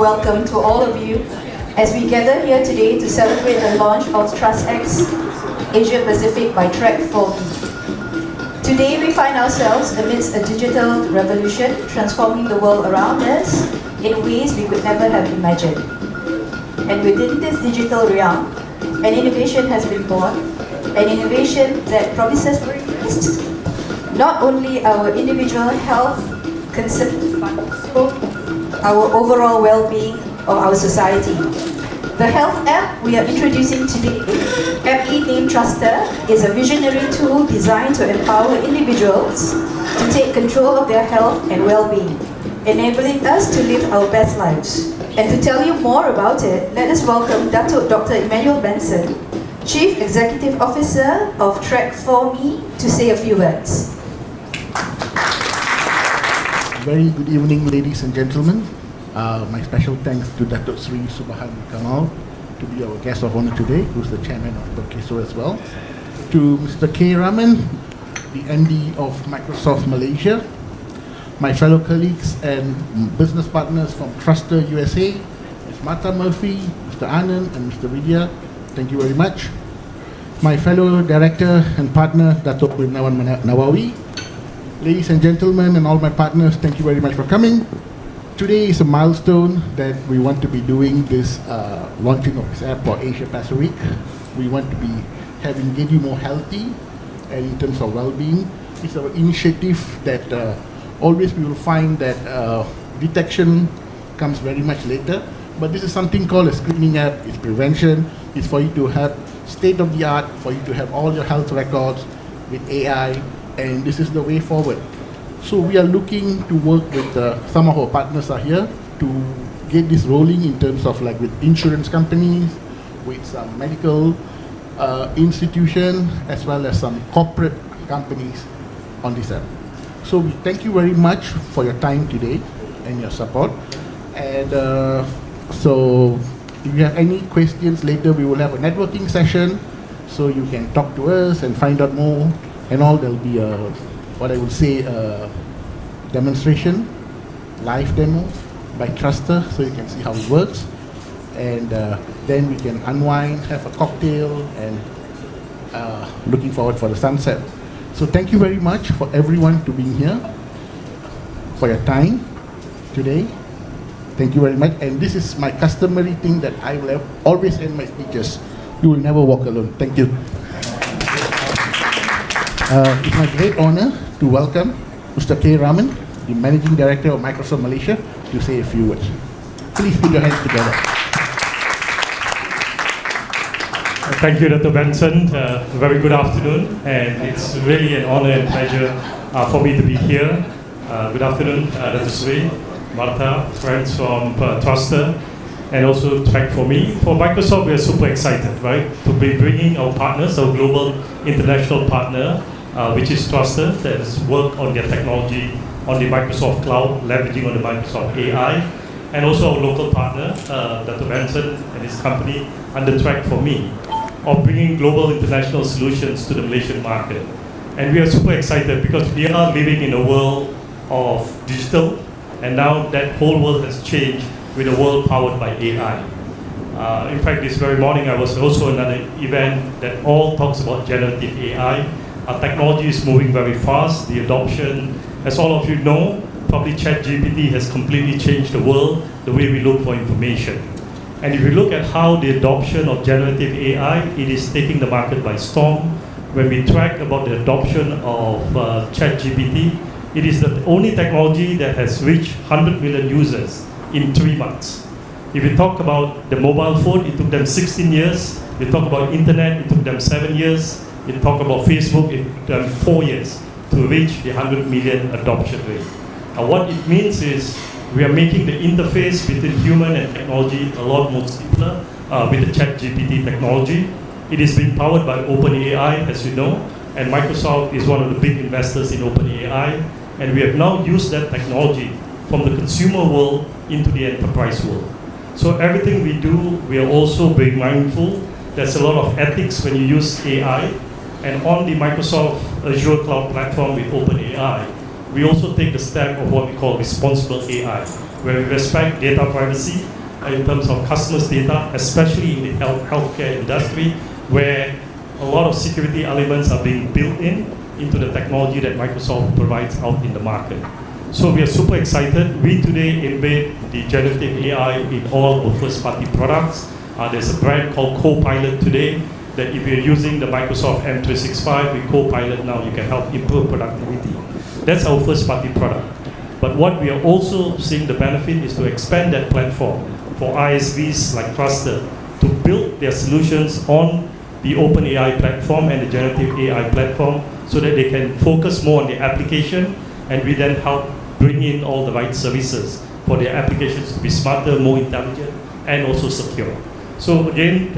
welcome to all of you as we gather here today to celebrate the launch of Trusx Asia Pacific by Trek 4B. Today we find ourselves amidst a digital revolution transforming the world around us in ways we could never have imagined. And within this digital realm, an innovation has been born, an innovation that promises to increase not only our individual health concerns, but also our overall well-being of our society. The health app we are introducing today, aptly named Trusx, is a visionary tool designed to empower individuals to take control of their health and well-being, enabling us to live our best lives. And to tell you more about it, let us welcome Dr. Emmanuel Benson, Chief Executive Officer of Trek 4B, to say a few words. Very good evening, ladies and gentlemen. My special thanks to Dr. Sri Subhan Kamal to be our guest of honor today, who's the chairman of Perkeso as well. To Mr. K. Raman, the MD of Microsoft Malaysia. My fellow colleagues and business partners from Trusx USA, Ms. Martha Murphy, Mr. Anand, and Mr. Vidya, thank you very much. My fellow director and partner, Dato' Nawan Nawawi. Ladies and gentlemen and all my partners, thank you very much for coming. Today is a milestone that we want to be doing this launching of this app for Asia Pacific. We want to be having get you more healthy and in terms of well-being. It's our initiative that always we will find that detection comes very much later, but this is something called a screening app. It's prevention. It's for you to have state-of-the-art, for you to have all your health records with AI, and this is the way forward. So we are looking to work with some of our partners are here to get this rolling in terms of like with insurance companies, with some medical institution, as well as some corporate companies on this app. So we thank you very much for your time today and your support. And so if you have any questions later, we will have a networking session so you can talk to us and find out more and all. There'll be a, what I would say, demonstration, live demo by Trusx, so you can see how it works. And then we can unwind, have a cocktail, and looking forward for the sunset. So thank you very much for everyone to being here, for your time today. Thank you very much. And this is my customary thing that I will always end my speeches. You will never walk alone. Thank you. It's my great honor to welcome Mr. K. Raman, the Managing Director of Microsoft Malaysia, to say a few words. Please put your hands together. Thank you, Dr. Benson. Very good afternoon, and it's really an honor and pleasure for me to be here. Good afternoon, Dr. Sri, Martha, friends from Trusx, and also Trek 4B. For Microsoft, we are super excited, right, to be bringing our partners, our global international partner, which is Trusx, that has worked on their technology on the Microsoft Cloud, leveraging on the Microsoft AI, and also our local partner, Dr. Benson and his company under Trek 4B, of bringing global international solutions to the Malaysian market. And we are super excited because we are living in a world of digital, and now that whole world has changed with a world powered by AI. In fact, this very morning I was also in another event that all talks about generative AI. Our technology is moving very fast. The adoption, as all of you know, probably ChatGPT has completely changed the world, the way we look for information. And if you look at how the adoption of generative AI, it is taking the market by storm. When we track about the adoption of ChatGPT, it is the only technology that has reached 100 million users in 3 months. If you talk about the mobile phone, it took them 16 years. You talk about internet, it took them 7 years. You talk about Facebook, it took them 4 years to reach the 100 million adoption rate. What it means is we are making the interface between human and technology a lot more simpler with the ChatGPT technology. It is being powered by OpenAI, as you know, and Microsoft is one of the big investors in OpenAI, and we have now used that technology from the consumer world into the enterprise world. So everything we do, we are also being mindful. There's a lot of ethics when you use AI, and on the Microsoft Azure Cloud Platform with OpenAI, we also take the step of what we call responsible AI. where we respect data privacy in terms of customers' data, especially in the healthcare industry, where a lot of security elements are being built into the technology that Microsoft provides out in the market. So we are super excited. We today embed the generative AI in all our first-party products. There's a brand called Copilot today that if you're using the Microsoft M365 with Copilot now, you can help improve productivity. That's our first-party product. But what we are also seeing the benefit is to expand that platform for ISVs like Trusx to build their solutions on the OpenAI platform and the generative AI platform so that they can focus more on the application, and we then help bring in all the right services for their applications to be smarter, more intelligent, and also secure. So again,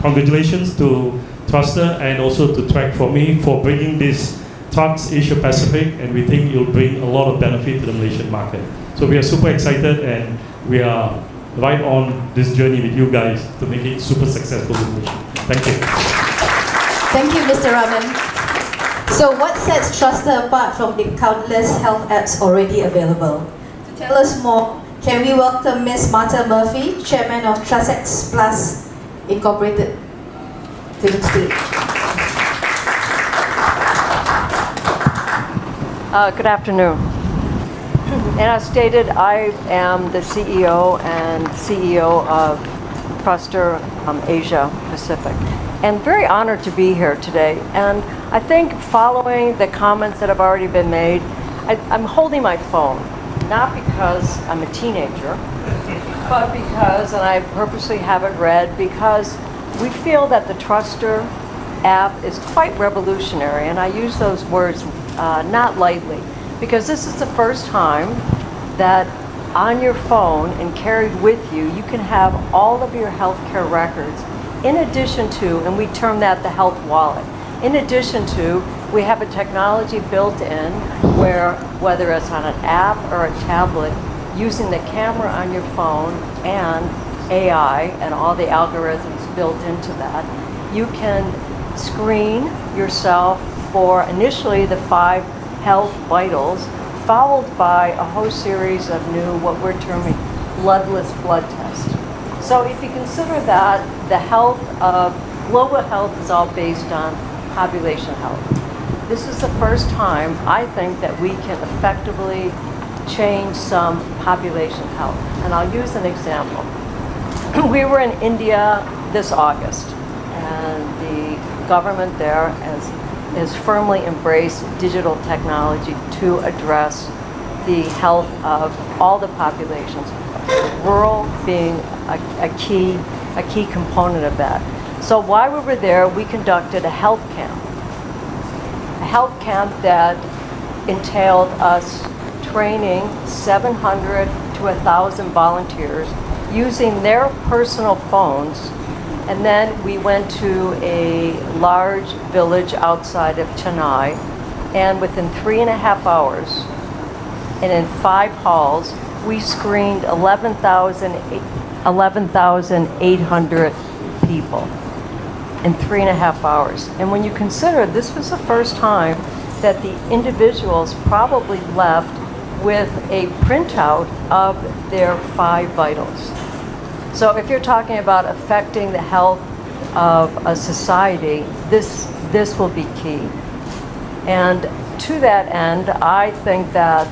congratulations to Trusx and also to Track4Me for bringing this Trusx Asia Pacific, and we think it will bring a lot of benefit to the Malaysian market. So we are super excited, and we are right on this journey with you guys to make it super successful in Malaysia. Thank you. Thank you, Mr. Raman. So what sets Trusx apart from the countless health apps already available? To tell us more, can we welcome Ms. Martha Murphy, Chairman of Trusx Plus Incorporated, to the stage. Good afternoon. And as stated, I am the CEO of Trusx Asia Pacific. And very honored to be here today. And I think following the comments that have already been made, I'm holding my phone, not because I'm a teenager, but because, and I purposely have it read, because we feel that the Trusx app is quite revolutionary. And I use those words not lightly, because this is the first time that on your phone and carried with you, you can have all of your healthcare records, in addition to, and we term that the health wallet. In addition to, we have a technology built in where, whether it's on an app or a tablet, using the camera on your phone and AI and all the algorithms built into that, you can screen yourself for initially the 5 health vitals, followed by a whole series of new, what we're terming, bloodless blood tests. So if you consider that the health of global health is all based on population health, this is the first time I think that we can effectively change some population health. And I'll use an example. We were in India this August, and the government there has firmly embraced digital technology to address the health of all the populations, rural being a key component of that. So while we were there, we conducted a health camp that entailed us training 700 to 1,000 volunteers using their personal phones. And then we went to a large village outside of Chennai, and within 3.5 hours, and in 5 halls, we screened 11,800 people in 3.5 hours. And when you consider this was the first time that the individuals probably left with a printout of their 5 vitals. So if you're talking about affecting the health of a society, this will be key. And to that end, I think that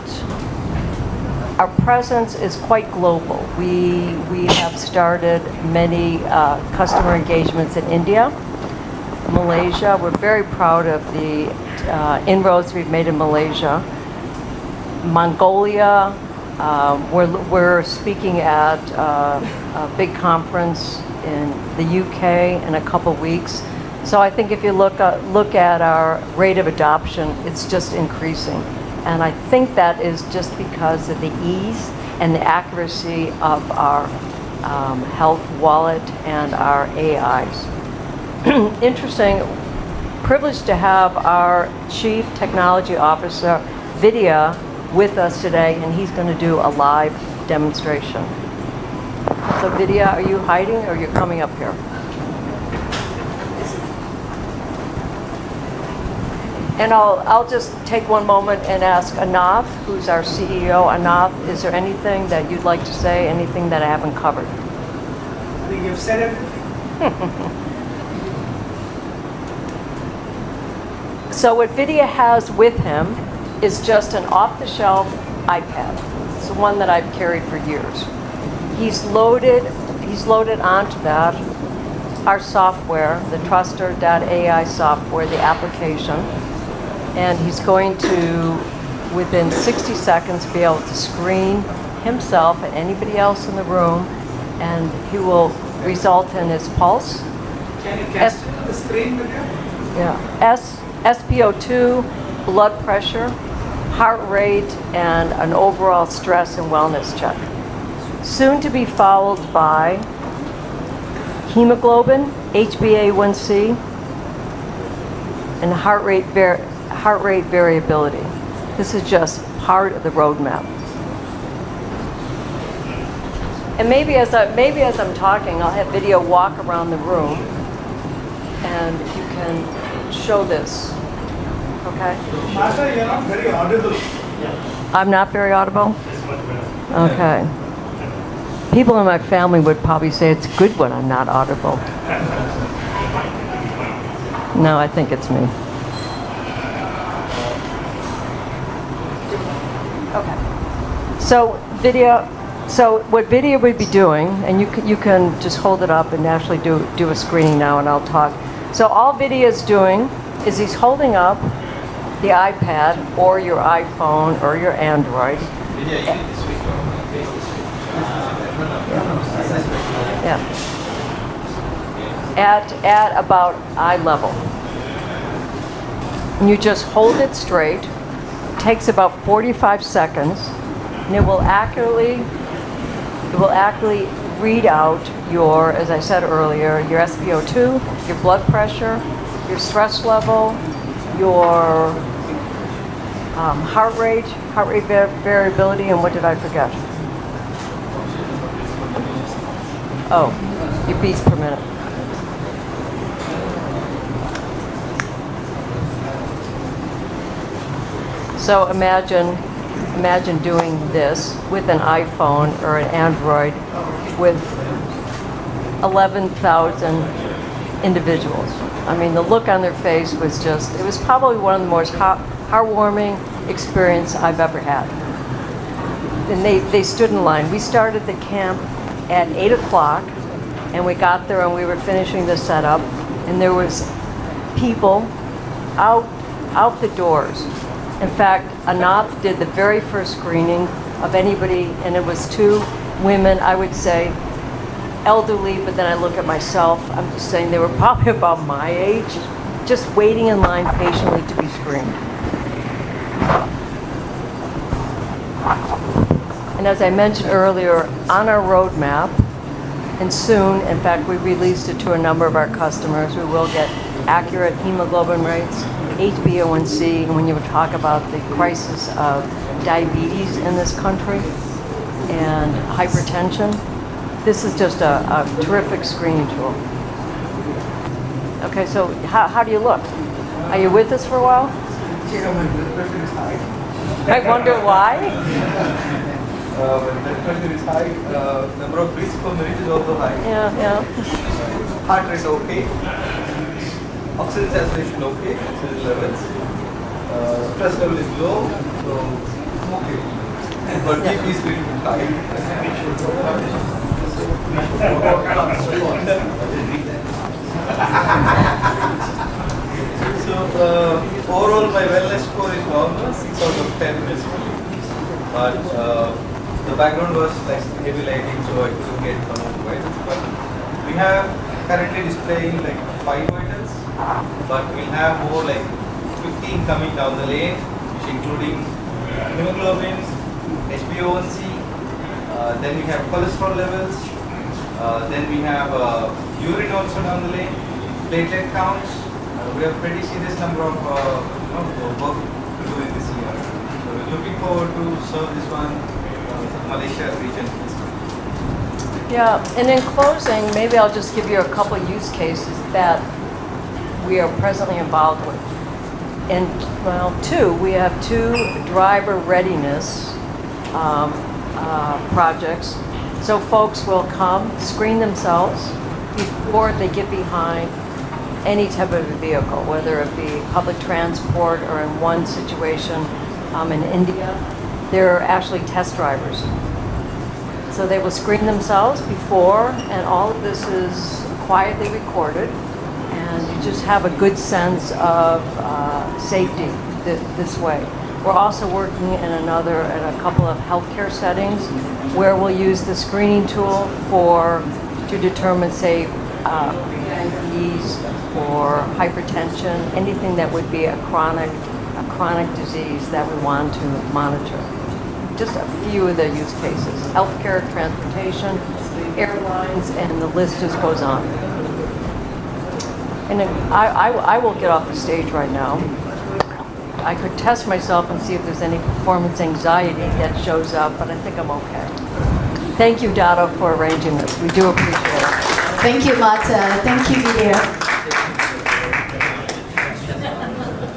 our presence is quite global. We have started many customer engagements in India, Malaysia. We're very proud of the inroads we've made in Malaysia. Mongolia, we're speaking at a big conference in the UK in a couple weeks. So I think if you look at our rate of adoption, it's just increasing. And I think that is just because of the ease and the accuracy of our health wallet and our AIs. Interesting, privileged to have our Chief Technology Officer, Vidya, with us today, and he's going to do a live demonstration. So Vidya, are you hiding or you're coming up here? And I'll just take one moment and ask Anath, who's our CEO. Anath, is there anything that you'd like to say, anything that I haven't covered? I think you've said everything. So what Vidya has with him is just an off-the-shelf iPad. It's the one that I've carried for years. He's loaded onto that our software, the Truster.ai software, the application, and he's going to, within 60 seconds, be able to screen himself and anybody else in the room, and he will result in his pulse. Can you cast it on the screen with you? Yeah. SpO2, blood pressure, heart rate, and an overall stress and wellness check. Soon to be followed by hemoglobin, HbA1c, and heart rate variability. This is just part of the roadmap. And maybe as I'm talking, I'll have Video walk around the room, and you can show this. Okay? Martha, you're not very audible. I'm not very audible? Okay. People in my family would probably say it's good when I'm not audible. No, I think it's me. Okay. So what Vidya would be doing, and you can just hold it up and actually do a screening now, and I'll talk. So all Vidya's doing is he's holding up the iPad or your iPhone or your Android. Yeah. At about eye level. And you just hold it straight. It takes about 45 seconds, and it will accurately read out your, as I said earlier, your SpO2, your blood pressure, your stress level, your heart rate variability, and what did I forget? Oh, your beats per minute. So imagine doing this with an iPhone or an Android with 11,000 individuals. I mean, the look on their face was just, it was probably one of the most heartwarming experience I've ever had. And they stood in line. We started the camp at 8 o'clock, and we got there and we were finishing the setup, and there was people out the doors. In fact, Anath did the very first screening of anybody, and it was 2 women, I would say elderly, but then I look at myself, I'm just saying they were probably about my age, just waiting in line patiently to be screened. And as I mentioned earlier, on our roadmap, and soon, in fact, we released it to a number of our customers, we will get accurate hemoglobin rates, HbA1c, and when you would talk about the crisis of diabetes in this country and hypertension, this is just a terrific screening tool. Okay, so how do you look? Are you with us for a while? Yeah, my blood pressure is high. I wonder why. When blood pressure is high, number of beats per minute is also high. Yeah. Heart rate okay. Oxygen saturation okay. Oxygen levels. Stress level is low, so okay. But BP is little bit high. So overall my wellness score is normal, 6 out of 10 basically. But the background was like heavy lighting, so I couldn't get some of the vitals. But we have currently displaying like 5 vitals, but we'll have more like 15 coming down the lane, which including hemoglobin, HbA1c, then we have cholesterol levels, then we have urine also down the lane, platelet counts. We have pretty serious number of work to do in this year. So we're looking forward to serve this one Malaysia region. Yeah, and in closing, maybe I'll just give you a couple use cases that we are presently involved with. And well, we have two driver readiness projects. So folks will come, screen themselves before they get behind any type of a vehicle, whether it be public transport or in one situation in India, they're actually test drivers. So they will screen themselves before, and all of this is quietly recorded, and you just have a good sense of safety this way. We're also working in a couple of healthcare settings where we'll use the screening tool to determine, say, diabetes or hypertension, anything that would be a chronic disease that we want to monitor. Just a few of the use cases: healthcare, transportation, airlines, and the list just goes on. And I will get off the stage right now. I could test myself and see if there's any performance anxiety that shows up, but I think I'm okay. Thank you, Dado, for arranging this. We do appreciate it. Thank you, Marta. Thank you, Vidya.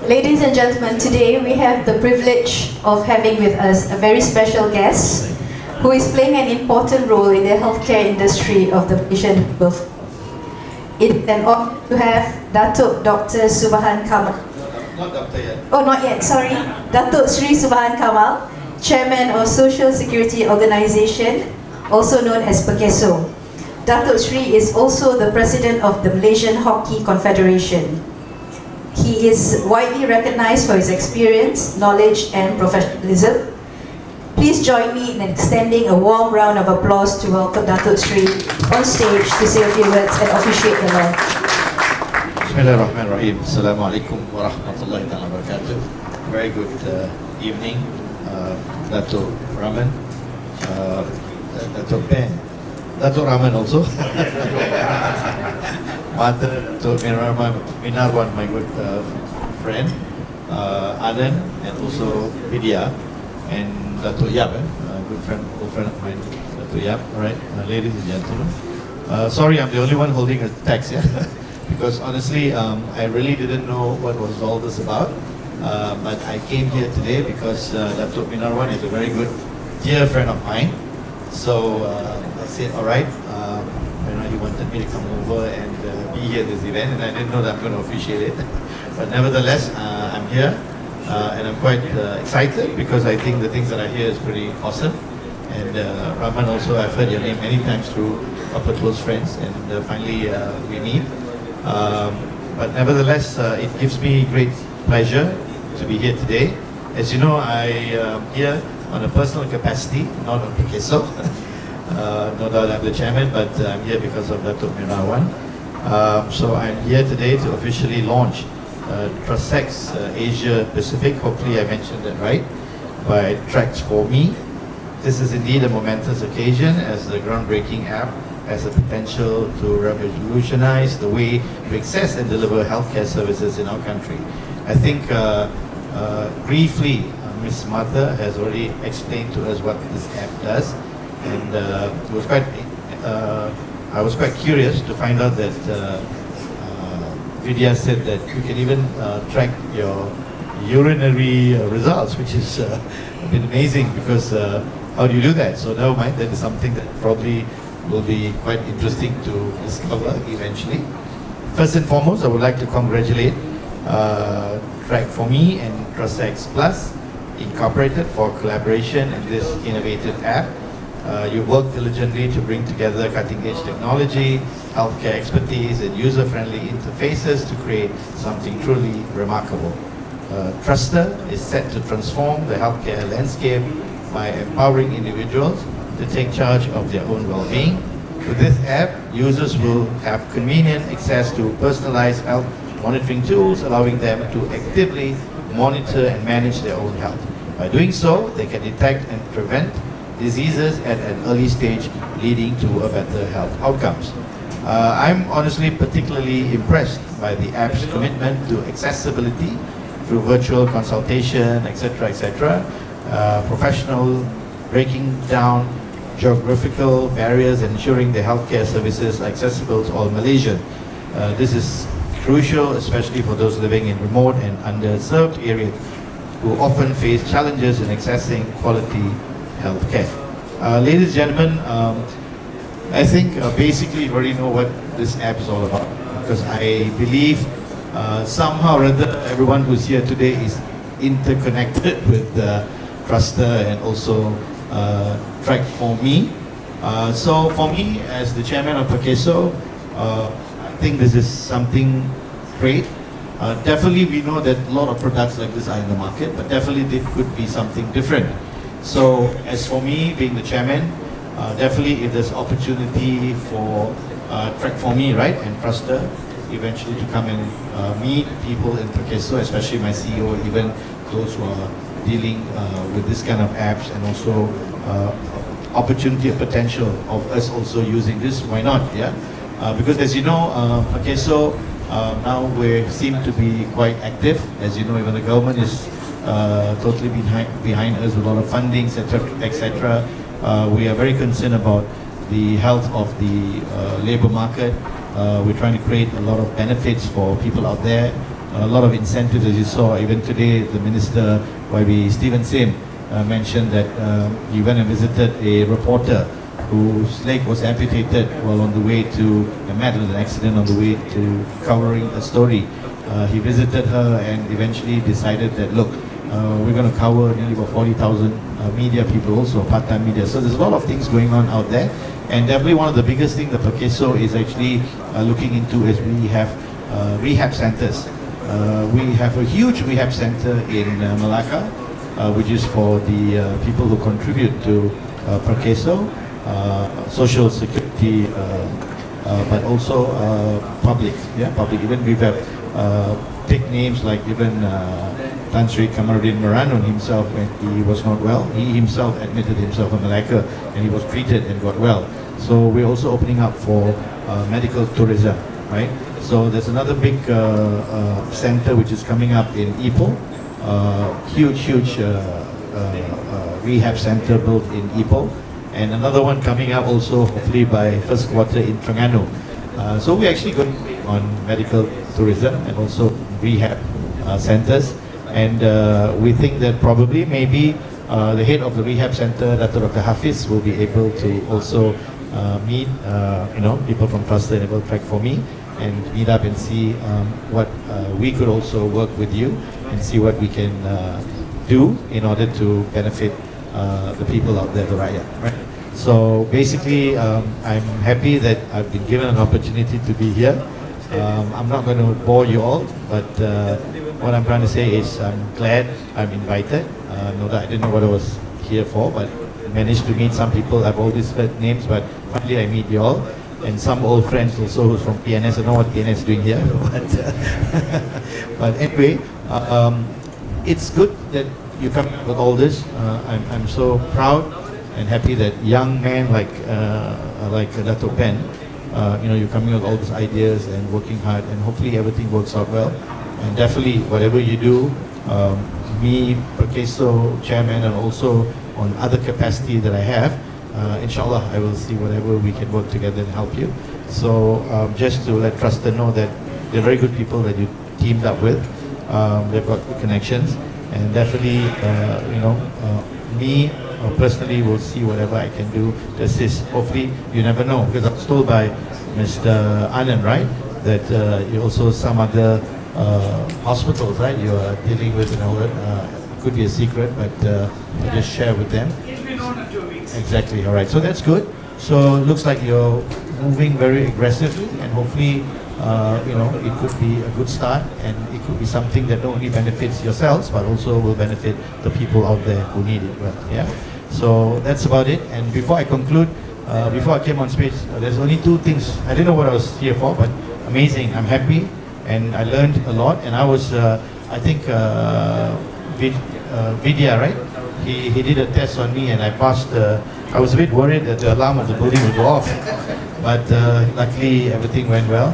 Ladies and gentlemen, today we have the privilege of having with us a very special guest who is playing an important role in the healthcare industry of the Malaysian people. It's an honor to have Datuk Dr. Subhan Kamal. Not doctor yet. Oh, not yet, sorry. Datuk Sri Subhan Kamal, Chairman of Social Security Organisation, also known as PEKESO. Datuk Sri is also the President of the Malaysian Hockey Confederation. He is widely recognized for his experience, knowledge, and professionalism. Please join me in extending a warm round of applause to welcome Datuk Sri on stage to say a few words and officiate the launch. Bismillahirrahmanirrahim. Assalamualaikum warahmatullahi wabarakatuh. Very good evening, Datuk Raman, Datuk Ben, Datuk Raman also, Mother, Datuk Minarwan, my good friend, Adan, and also Vidya, and Datuk Yap, good friend, old friend of mine, Datuk Yap. All right, ladies and gentlemen. Sorry, I'm the only one holding a text here. Because honestly, I really didn't know what was all this about. But I came here today because Datuk Minarwan is a very good, dear friend of mine. So I said, all right, he wanted me to come over and be here at this event, and I didn't know that I'm going to officiate it. But nevertheless, I'm here, and I'm quite excited because I think the things that I hear is pretty awesome. And Raman also, I've heard your name many times through upper close friends, and finally we meet. But nevertheless, it gives me great pleasure to be here today. As you know, I am here on a personal capacity, not on PEKESO. No doubt I'm the chairman, but I'm here because of Datuk Minarwan. So I'm here today to officially launch Trusx Asia Pacific. Hopefully I mentioned that right, by Trusx for Me. This is indeed a momentous occasion, as the groundbreaking app has the potential to revolutionize the way we access and deliver healthcare services in our country. I think briefly, Ms. Martha has already explained to us what this app does, and I was quite curious to find out that Vidya said that you can even track your urinary results, which is a bit amazing, because how do you do that? So never mind, that is something that probably will be quite interesting to discover eventually. First and foremost, I would like to congratulate Track4Me and Trusx Plus Incorporated for collaboration in this innovative app. You worked diligently to bring together cutting-edge technology, healthcare expertise, and user-friendly interfaces to create something truly remarkable. Truster is set to transform the healthcare landscape by empowering individuals to take charge of their own well-being. With this app, users will have convenient access to personalized health monitoring tools, allowing them to actively monitor and manage their own health. By doing so, they can detect and prevent diseases at an early stage, leading to a better health outcomes. I'm honestly particularly impressed by the app's commitment to accessibility through virtual consultation, etc., professional breaking down geographical barriers and ensuring the healthcare services are accessible to all Malaysians. This is crucial, especially for those living in remote and underserved areas who often face challenges in accessing quality healthcare. Ladies and gentlemen, I think basically you already know what this app is all about, because I believe somehow or other everyone who's here today is interconnected with Truster and also Trusx. So for me, as the chairman of Perkeso, I think this is something great. Definitely we know that a lot of products like this are in the market, but definitely it could be something different. So as for me, being the chairman, definitely if there's opportunity for Trusx, right, and Truster eventually to come and meet people in Perkeso, especially my CEO, even those who are dealing with this kind of apps, and also opportunity and potential of us also using this, why not, yeah? Because as you know, Perkeso, now we seem to be quite active. As you know, even the government is totally behind us with a lot of funding, etc. We are very concerned about the health of the labor market. We're trying to create a lot of benefits for people out there, a lot of incentives, as you saw. Even today, the Minister, YB Stephen Sim, mentioned that he went and visited a reporter whose leg was amputated while on the way to, met with an accident on the way to covering a story. He visited her and eventually decided that, look, we're going to cover nearly about 40,000 media people, also part-time media. So there's a lot of things going on out there. And definitely one of the biggest things that Perkeso is actually looking into is we have rehab centers. We have a huge rehab center in Malacca, which is for the people who contribute to Perkeso, social security, but also public. Yeah, public. Even we have big names like even Tan Sri Kamaruddin Maranun himself, when he was not well, he himself admitted himself in Malacca and he was treated and got well. So we're also opening up for medical tourism, right? So there's another big center which is coming up in Ipoh, huge rehab center built in Ipoh, and another one coming up also hopefully by first quarter in Terengganu. So we're actually going on medical tourism and also rehab centers, and we think that probably maybe the head of the rehab center, Dr. Hafiz, will be able to also meet people from Truster and Trusx and meet up and see what we could also work with you and see what we can do in order to benefit the people out there, the Rakyat, right? So basically, I'm happy that I've been given an opportunity to be here. I'm not going to bore you all, but what I'm trying to say is I'm glad I'm invited. Know that I didn't know what I was here for, but managed to meet some people. I've always heard names, but finally I meet you all. And some old friends also who's from PNS. I don't know what PNS is doing here, but anyway, it's good that you come with all this. I'm so proud and happy that young men like Dato' Ben, you're coming with all these ideas and working hard, and hopefully everything works out well. And definitely, whatever you do, me, Perkeso chairman, and also on other capacity that I have, inshallah, I will see whatever we can work together and help you. So just to let Truster know that they're very good people that you teamed up with. They've got good connections, and definitely, me personally will see whatever I can do to assist. Hopefully, you never know, because I was told by Mr. Anand, right, that you also some other hospitals, right, you are dealing with, it could be a secret, but I'll just share with them. It's been on 2 weeks. Exactly, all right, so that's good. So it looks like you're moving very aggressively, and hopefully, it could be a good start, and it could be something that not only benefits yourselves, but also will benefit the people out there who need it, well, yeah? So that's about it, and before I conclude, before I came on stage, there's only two things. I didn't know what I was here for, but amazing, I'm happy, and I learned a lot, and I was, I think, Vidya, right? He did a test on me, and I passed. I was a bit worried that the alarm of the building would go off, but luckily everything went well.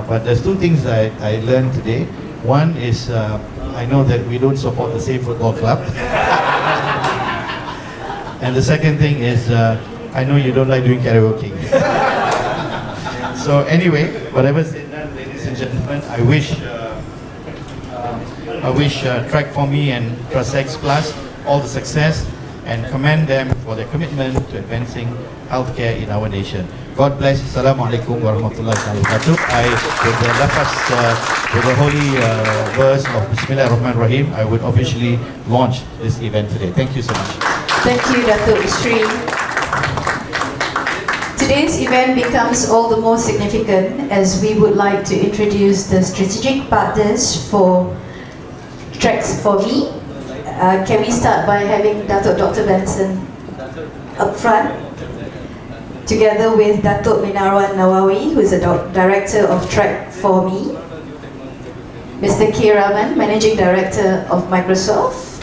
But there's two things I learned today. One is I know that we don't support the same football club, and the second thing is I know you don't like doing karaoke. So anyway, whatever's said done, ladies ladies and gentlemen, I wish Track4Me and Trusx Plus all the success and commend them for their commitment to advancing healthcare in our nation. God bless. Assalamualaikum warahmatullahi wabarakatuh. I would with the holy verse of Bismillahirrahmanirrahim, I would officially launch this event today. Thank you so much. Thank you, Datuk Sri. Today's event becomes all the more significant as we would like to introduce the strategic partners for Trusx4Me. Can we start by having Datuk Dr. Benson up front, together with Datuk Minarwan Nawawi, who is the Director of Trusx4Me, Mr. K. Raman, Managing Director of Microsoft,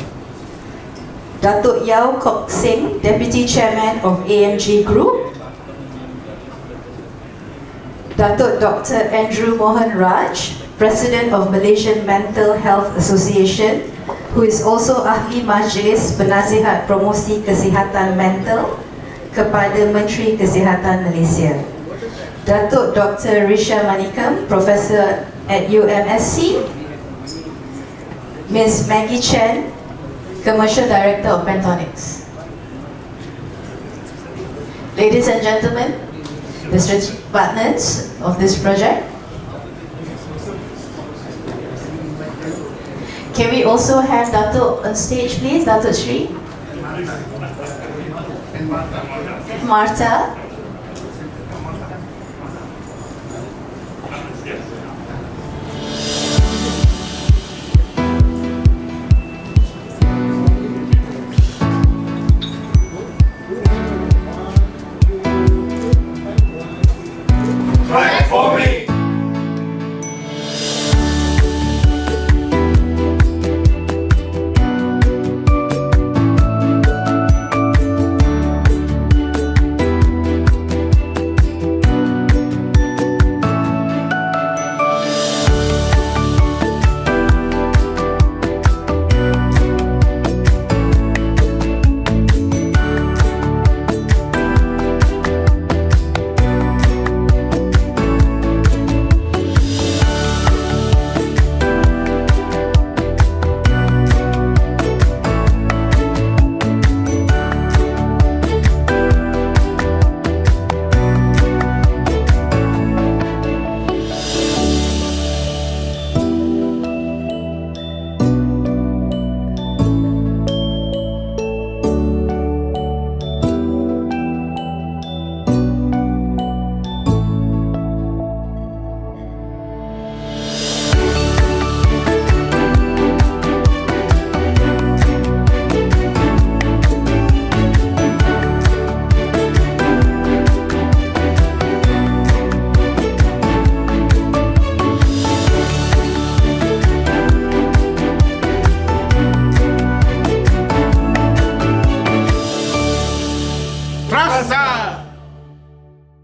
Datuk Yao Kok Sing, Deputy Chairman of AMG Group, Datuk Dr. Andrew Mohan Raj, President of Malaysian Mental Health Association, who is also Ahli Majlis Penasihat Promosi Kesihatan Mental kepada Menteri Kesihatan Malaysia. Datuk Dr. Risha Manikam, Professor at UMSC. Ms. Maggie Chen, Commercial Director of Pentonics. Ladies and gentlemen, the strategic partners of this project. Can we also have Datuk on stage, please? Datuk Sri. Martha.